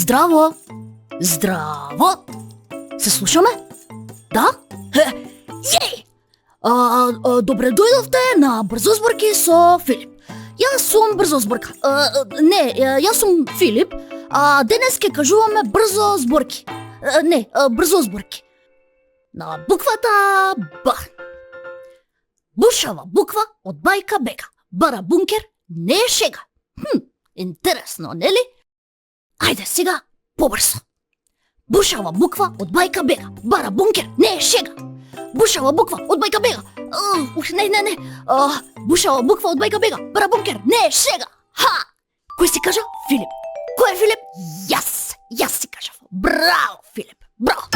Здраво! Здраво! Се слушаме? Да? Јеј! Добре дојдовте на Брзозборки со Филип. Јас сум Брзозборка. Јас сум Филип, а денес ќе кажуваме брзозборки. Брзозборки. На буквата Б. Бушава буква од бајка Бега. Бара бункер не е шега. Интересно, нели? Ајде сега побрзо. Бушава буква од бајка Бега. Бара бункер не е шега. Бушава буква од бајка Бега. Не. Бушава буква од бајка Бега. Бара бункер не е шега. Кој си кажа? Филип. Кој е Филип? Јас си кажав. Браво, Филип. Браво.